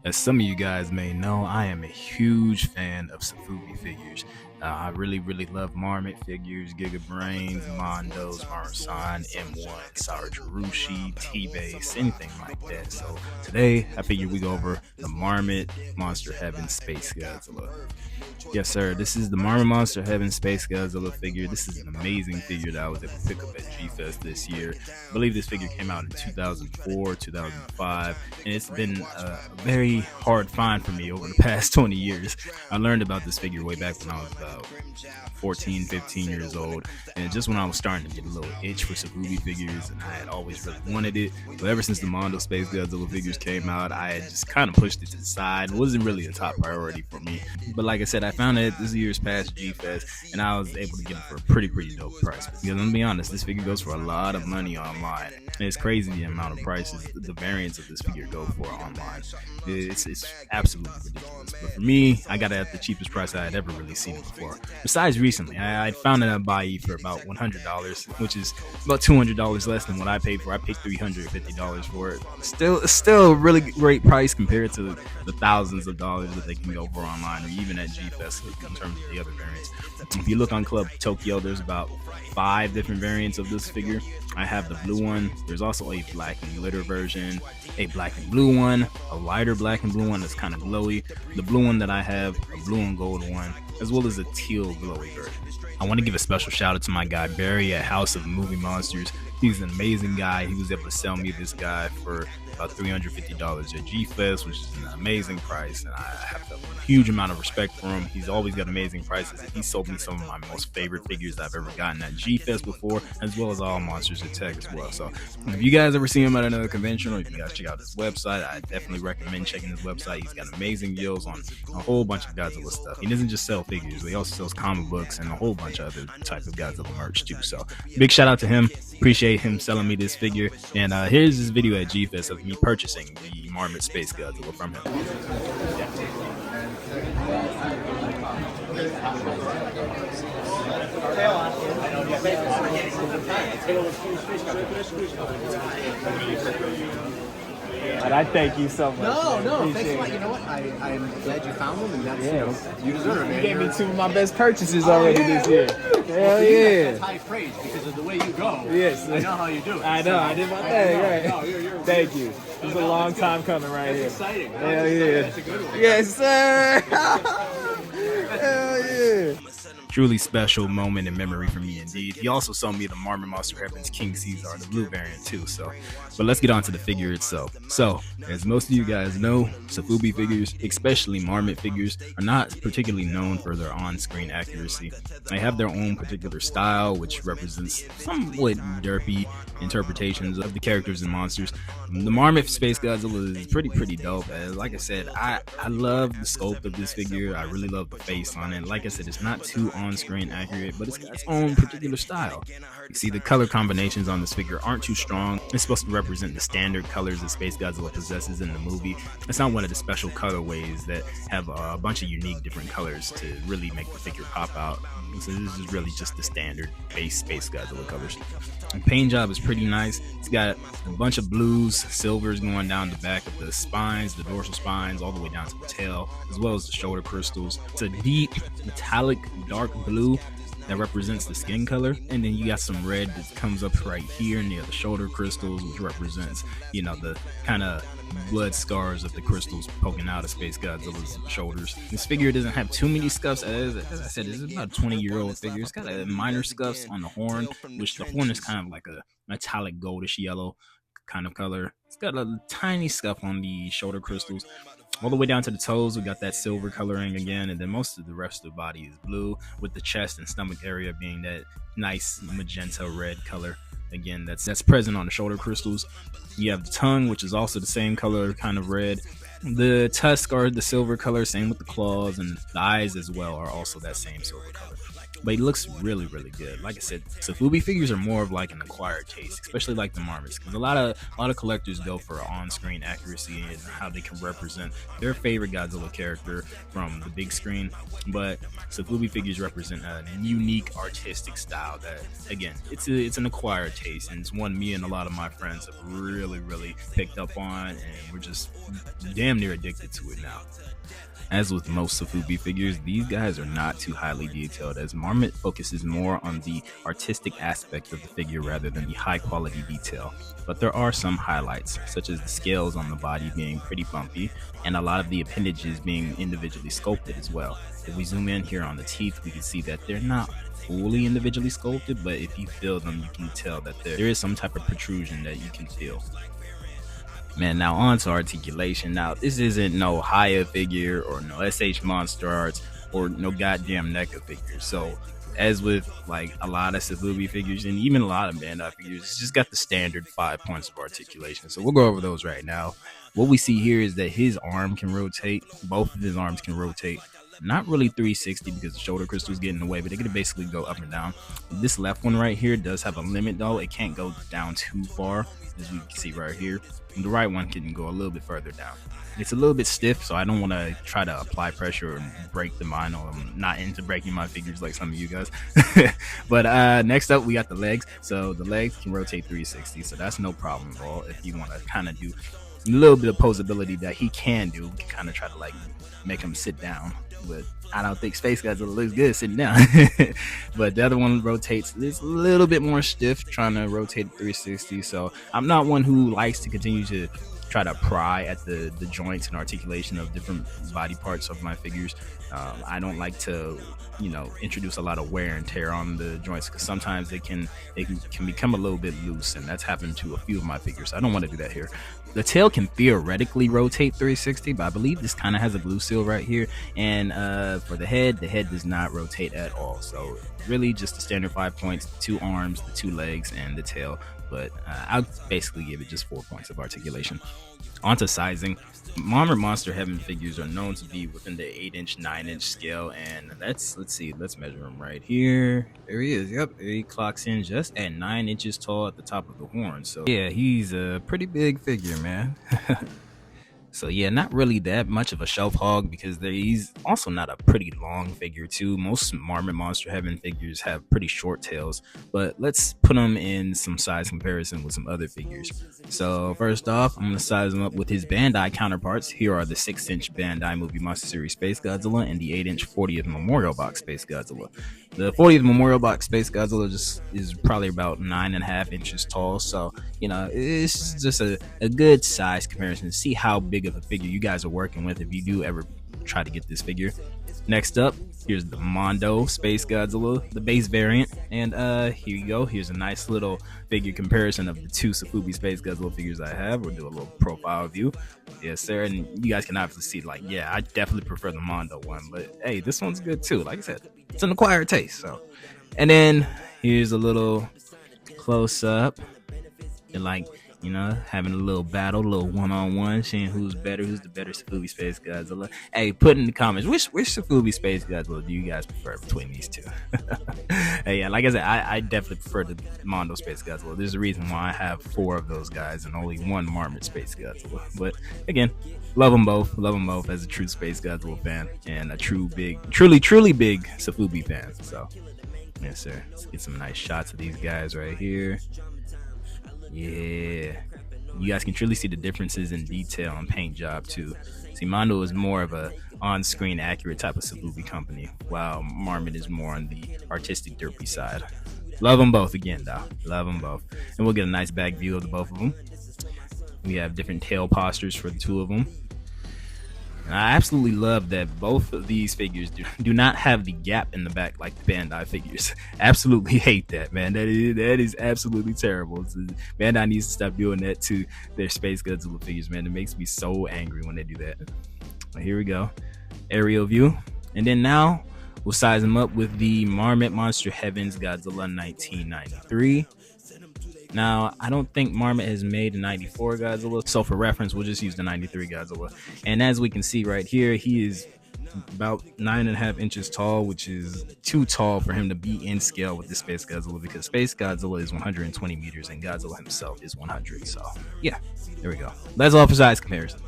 As some of you guys may know, I am a huge fan of sofubi figures. I really love Marmit figures, Giga Brains, Mondos, Marasan, M1, Sarajarushi, T-Base, anything like that. So today, I figured we go over the Marmit Monster Heaven SpaceGodzilla. Yes, sir. This is the Marmit Monster Heaven SpaceGodzilla figure. This is an amazing figure that I was able to pick up at G-Fest this year. I believe this figure came out in 2004, 2005, and it's been a very hard find for me over the past 20 years. I learned about this figure way back when I was about 14, 15 years old, and just when I was starting to get a little itch for sofubi figures, and I had always really wanted it. But ever since the Mondo SpaceGodzilla figures came out, I had just kind of pushed it to the side. It wasn't really a top priority for me. But like I said, I found it this year's past G-Fest, and I was able to get it for a pretty dope price. Because let me be honest, this figure goes for a lot of money online. And it's crazy the amount of prices the variants of this figure go for online. It's absolutely ridiculous. But for me, I got it at the cheapest price I had ever really seen it before. Besides recently, I found it at Buy for about $100, which is about $200 less than what I paid for. I paid $350 for it. Still a really great price compared to the thousands of dollars that they can go for online, or even at G-Fest in terms of the other variants. If you look on Club Tokyo, there's about 5 different variants of this figure. I have the blue one. There's also a black and glitter version, a black and blue one, a lighter black and blue one that's kind of glowy, the blue one that I have, a blue and gold one, as well as a teal glowy version. I want to give a special shout out to my guy Barry at House of Movie Monsters. He's an amazing guy. He was able to sell me this guy for about $350 at G-Fest, which is an amazing price, and I have a huge amount of respect for him. He's always got amazing prices, and he sold me some of my most favorite figures I've ever gotten at G-Fest before, as well as all Monsters at Tech as well. So if you guys ever see him at another convention, or if you guys check out his website, I definitely recommend checking his website. He's got amazing deals on a whole bunch of Godzilla stuff. He doesn't just sell figures, but he also sells comic books and a whole bunch of other types of Godzilla merch too. So big shout out to him. Appreciate him selling me this figure. And here's this video at G-Fest of me purchasing the Marmit SpaceGodzilla from him. And I thank you so much. No, thanks a lot. You know what? I'm glad you found them, and that's, you deserve it, man. You gave me 2 of my best purchases already this year. Hell yeah. That's high praise because of the way you go. Yes. I know how you do it. I know. I did my thing, right? No, you're Thank you. It's a long time coming right here. exciting. Hell yeah. That's a good one. Yes, sir. Hell yeah. Truly special moment in memory for me indeed. He also sold me the Marmit Monster Heaven's King Caesar, the blue variant too. But let's get on to the figure itself. So, as most of you guys know, sofubi figures, especially Marmit figures, are not particularly known for their on-screen accuracy. They have their own particular style, which represents somewhat derpy interpretations of the characters and monsters. The Marmit SpaceGodzilla is pretty dope. Like I said, I love the sculpt of this figure. I really love the face on it. Like I said, it's not too on-screen accurate, but it's got its own particular style. You see, the color combinations on this figure aren't too strong. It's supposed to represent the standard colors that SpaceGodzilla possesses in the movie. It's not one of the special colorways that have a bunch of unique different colors to really make the figure pop out. So this is really just the standard base SpaceGodzilla colors. The paint job is pretty nice. It's got a bunch of blues, silvers going down the back of the spines, the dorsal spines, all the way down to the tail, as well as the shoulder crystals. It's a deep, metallic, dark blue that represents the skin color, and then you got some red that comes up right here near the shoulder crystals, which represents, you know, the kind of blood scars of the crystals poking out of SpaceGodzilla's shoulders. This figure doesn't have too many scuffs. As I said, it's about a 20-year-old figure. It's got a minor scuffs on the horn, which the horn is kind of like a metallic goldish yellow kind of color. It's got a tiny scuff on the shoulder crystals. All the way down to the toes, we got that silver coloring again, and then most of the rest of the body is blue, with the chest and stomach area being that nice magenta red color. Again, that's present on the shoulder crystals. You have the tongue, which is also the same color, kind of red. The tusks are the silver color, same with the claws, and the eyes as well are also that same silver color. but he looks really really good. Like I said, sofubi figures are more of like an acquired taste, especially like the Marmots, because a lot of collectors go for on-screen accuracy and how they can represent their favorite Godzilla character from the big screen. But sofubi figures represent a unique artistic style that, again, it's an acquired taste, and it's one me and a lot of my friends have really really picked up on, and we're just damn near addicted to it now. As with most Sofubi figures, these guys are not too highly detailed, as Marmot focuses more on the artistic aspect of the figure rather than the high quality detail. But there are some highlights, such as the scales on the body being pretty bumpy, and a lot of the appendages being individually sculpted as well. If we zoom in here on the teeth, we can see that they're not fully individually sculpted, but if you feel them, you can tell that there is some type of protrusion that you can feel. Man, now on to articulation. Now, this isn't no Haya figure or no SH Monster Arts or no goddamn NECA figure. So, as with like a lot of Sabubi figures and even a lot of Bandai figures, it's just got the standard 5 points of articulation. So, we'll go over those right now. What we see here is that his arm can rotate, both of his arms can rotate. Not really 360 because the shoulder crystals get in the way, but it can basically go up and down. This left one right here does have a limit though. It can't go down too far, as we can see right here. And the right one can go a little bit further down. It's a little bit stiff, so I don't want to try to apply pressure and break the vinyl. I'm not into breaking my figures like some of you guys. But next up, we got the legs. So the legs can rotate 360, so that's no problem at all. If you want to kind of do a little bit of posability that he can do, we can kind of try to like make him sit down. But I don't think Space Godzilla looks good sitting down. But the other one rotates. It's a little bit more stiff, trying to rotate 360. So I'm not one who likes to continue to try to pry at the joints and articulation of different body parts of my figures. I don't like to, introduce a lot of wear and tear on the joints, because sometimes they can become a little bit loose, and that's happened to a few of my figures. I don't want to do that here. The tail can theoretically rotate 360, but I believe this kind of has a glue seal right here. And for the head does not rotate at all. So really just the standard 5 points: the 2 arms, the 2 legs, and the tail. But I'll basically give it just 4 points of articulation. Onto sizing. Marmit Monster Heaven figures are known to be within the 8-inch, 9-inch scale, and let's measure him right here. There he is. Yep, he clocks in just at 9 inches tall at the top of the horn. So yeah, he's a pretty big figure, man. So yeah, not really that much of a shelf hog, because he's also not a pretty long figure too. Most Marmot Monster Heaven figures have pretty short tails, but let's put them in some size comparison with some other figures. So first off, I'm going to size him up with his Bandai counterparts. Here are the 6-inch Bandai Movie Monster Series Space Godzilla and the 8-inch 40th Memorial Box Space Godzilla. The 40th Memorial Box Space Godzilla just is probably about 9.5 inches tall, so it's just a good size comparison to see how big of a figure you guys are working with if you do ever try to get this figure. Next up, here's the Mondo Space Godzilla, the base variant, and here you go. Here's a nice little figure comparison of the 2 Sofubi Space Godzilla figures I have. We'll do a little profile view. Yes, sir, and you guys can obviously see, yeah, I definitely prefer the Mondo one, but hey, this one's good too. Like I said, it's an acquired taste. So, and then here's a little close up, and having a little battle, a little one-on-one, seeing who's the better Sofubi Space Godzilla. Hey, put in the comments, which Sofubi Space Godzilla do you guys prefer between these two? Hey, yeah, like I said, I definitely prefer the Mondo Space Godzilla. There's a reason why I have 4 of those guys and only 1 Marmot Space Godzilla. But again, love them both as a true Space Godzilla fan and a truly big Sofubi fan. So yes, sir. Let's get some nice shots of these guys right here. Yeah, you guys can truly see the differences in detail and paint job too. See, Mondo is more of a on-screen accurate type of Sabubi company, while Marmot is more on the artistic derpy side. Love them both again, though. Love them both. And we'll get a nice back view of the both of them. We have different tail postures for the 2 of them. And I absolutely love that both of these figures do not have the gap in the back like the Bandai figures. Absolutely hate that, man. That is absolutely terrible. So Bandai needs to stop doing that to their Space Godzilla figures, man. It makes me so angry when they do that. But here we go. Aerial view. And then now we'll size them up with the Marmot Monster Heavens Godzilla 1993. Now, I don't think Marmot has made a 94 Godzilla, so for reference, we'll just use the 93 Godzilla. And as we can see right here, he is about 9.5 inches tall, which is too tall for him to be in scale with the Space Godzilla, because Space Godzilla is 120 meters and Godzilla himself is 100. So yeah, there we go. That's all for size comparison.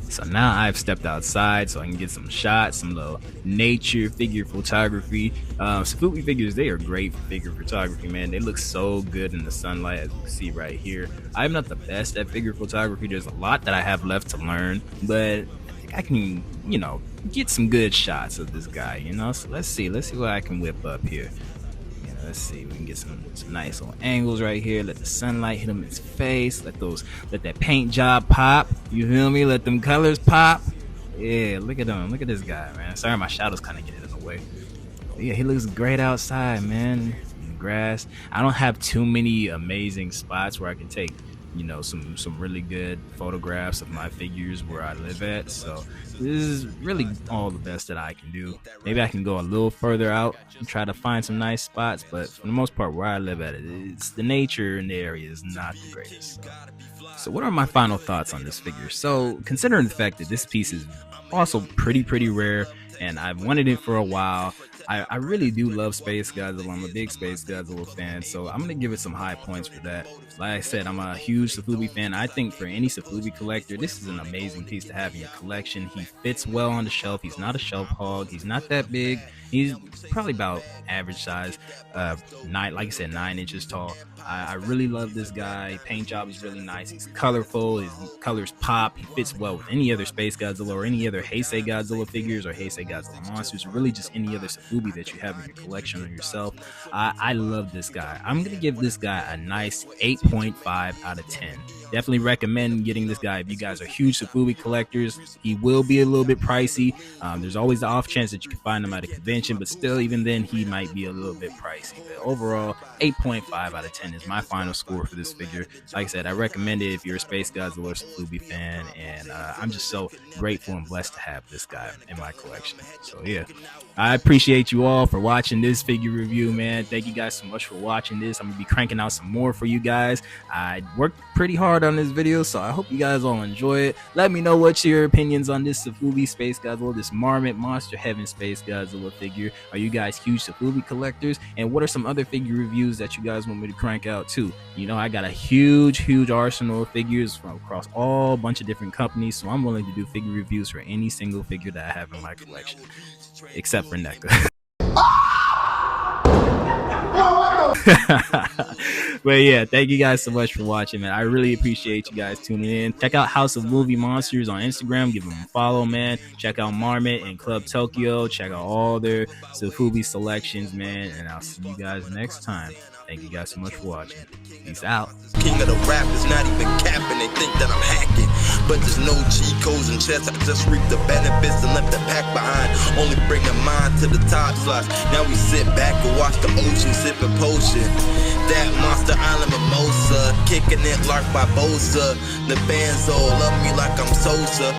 So now I've stepped outside so I can get some shots, some little nature figure photography. Sofubi figures, they are great for figure photography, man. They look so good in the sunlight, as you can see right here. I'm not the best at figure photography. There's a lot that I have left to learn, but I think I can, get some good shots of this guy, So let's see what I can whip up here. Let's see, we can get some nice little angles right here. Let the sunlight hit him in his face. Let that paint job pop. You feel me? Let them colors pop. Yeah, look at him. Look at this guy, man. Sorry, my shadows kind of getting in the way. But yeah, he looks great outside, man. In the grass. I don't have too many amazing spots where I can take, some really good photographs of my figures where I live at. So this is really all the best that I can do. Maybe I can go a little further out and try to find some nice spots, but for the most part, where I live at, it's the nature in the area is not the greatest. So what are my final thoughts on this figure? So considering the fact that this piece is also pretty rare, and I've wanted it for a while, I really do love Space Godzilla. I'm a big Space Godzilla fan, so I'm going to give it some high points for that. Like I said, I'm a huge sofubi fan. I think for any sofubi collector, this is an amazing piece to have in your collection. He fits well on the shelf. He's not a shelf hog. He's not that big. He's probably about average size, like I said, 9 inches tall. I really love this guy. Paint job is really nice. He's colorful. His colors pop. He fits well with any other Space Godzilla or any other Heisei Godzilla figures or Heisei Godzilla monsters, or really just any other sofubi that you have in your collection or yourself. I love this guy. I'm going to give this guy a nice 8.5 out of 10. Definitely recommend getting this guy if you guys are huge sofubi collectors. He will be a little bit pricey. There's always the off chance that you can find him at a convention, but still, even then, he might be a little bit pricey. But overall, 8.5 out of 10 is my final score for this figure. Like I said, I recommend it if you're a Space Godzilla or sofubi fan, and I'm just so grateful and blessed to have this guy in my collection. So yeah, I appreciate you all for watching this figure review, man. Thank you guys so much for watching this. I'm gonna be cranking out some more for you guys. I worked pretty hard on this video, so I hope you guys all enjoy it. Let me know what's your opinions on this sofubi Space Godzilla, this Marmit Monster Heaven Space Godzilla figure. Are you guys huge sofubi collectors? And what are some other figure reviews that you guys want me to crank out too? I got a huge arsenal of figures from across all bunch of different companies, so I'm willing to do figure reviews for any single figure that I have in my collection, except for NECA. But yeah, thank you guys so much for watching, man. I really appreciate you guys tuning in. Check out House of Movie Monsters on Instagram. Give them a follow, man. Check out Marmit and Club Tokyo. Check out all their sofubi selections, man. And I'll see you guys next time. Thank you guys so much for watching. Peace out. King of the rap is not even capping. They think that I'm hacking, but there's no G codes and chess. I just reap the benefits and left the pack behind. Only bringing mine to the top slots. Now we sit back and watch the ocean, sipping potion. That Monster Island mimosa, kicking it lark by Bosa. The bands all love me like I'm Sosa.